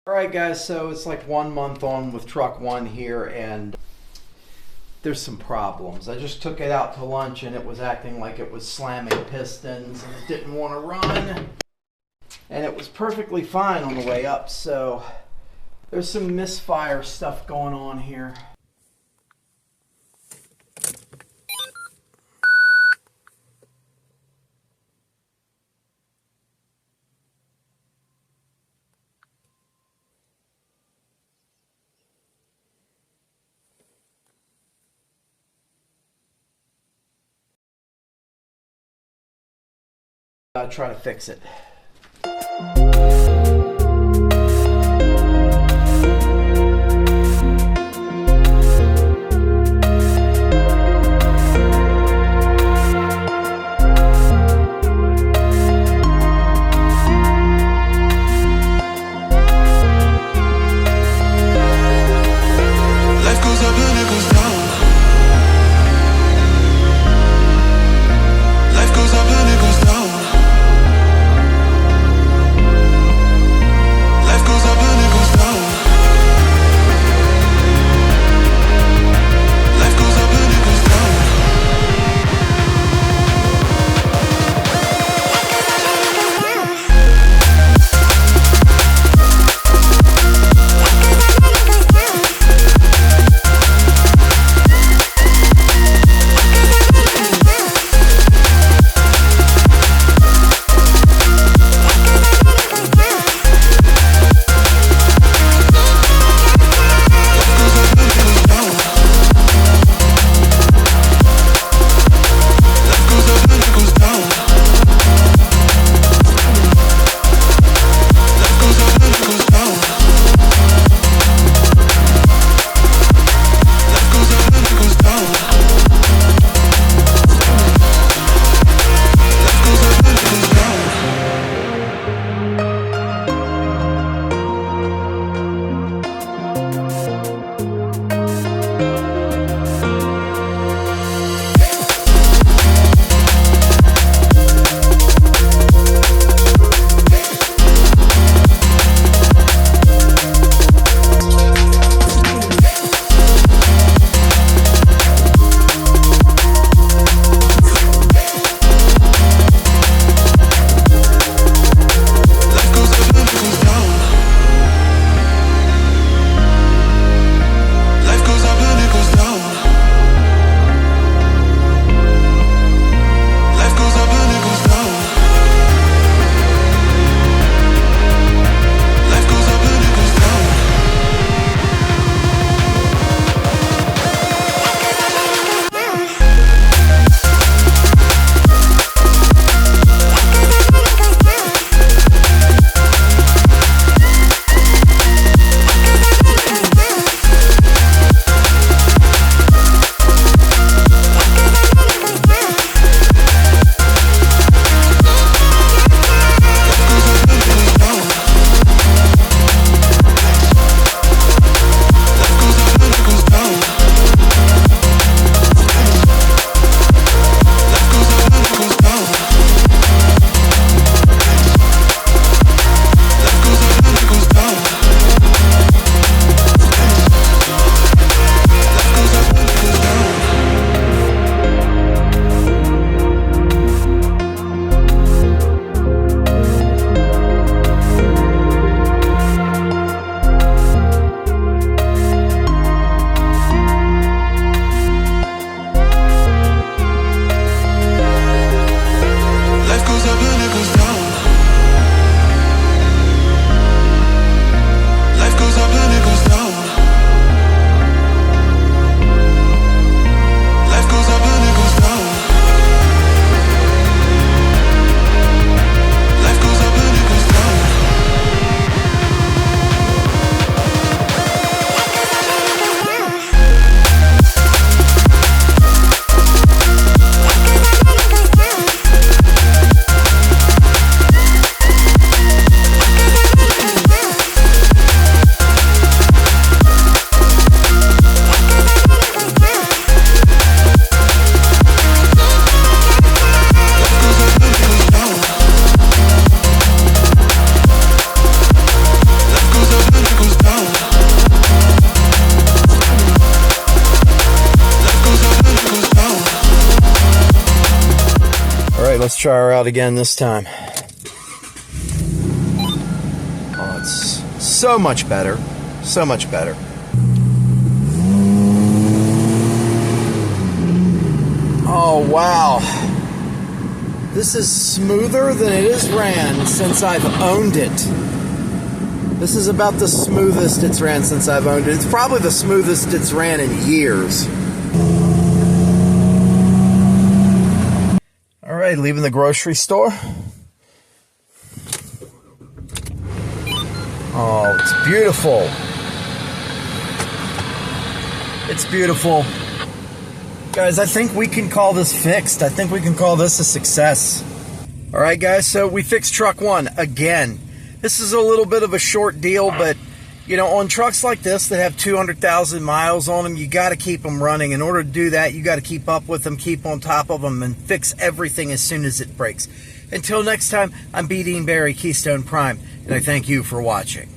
Alright guys, so it's like 1 month on with truck one here and there's some problems. I just took it out to lunch and it was acting like it was slamming pistons and it didn't want to run. And it was perfectly fine on the way up, so there's some misfire stuff going on here. Try to fix it. let's try her out again this time. Oh, it's so much better. So much better. Oh, wow. This is smoother than it is ran since I've owned it. This is about the smoothest it's ran since I've owned it. It's probably the smoothest it's ran in years. All right, leaving the grocery store. Oh, it's beautiful. It's beautiful. Guys, I think we can call this fixed. I think we can call this a success. All right, guys, so we fixed truck one again. This is a little bit of a short deal, but, you know, on trucks like this that have 200,000 miles on them, you got to keep them running. In order to do that, you got to keep up with them, keep on top of them, and fix everything as soon as it breaks. Until next time, I'm B. Dean Barry, Keystone Prime, and I thank you for watching.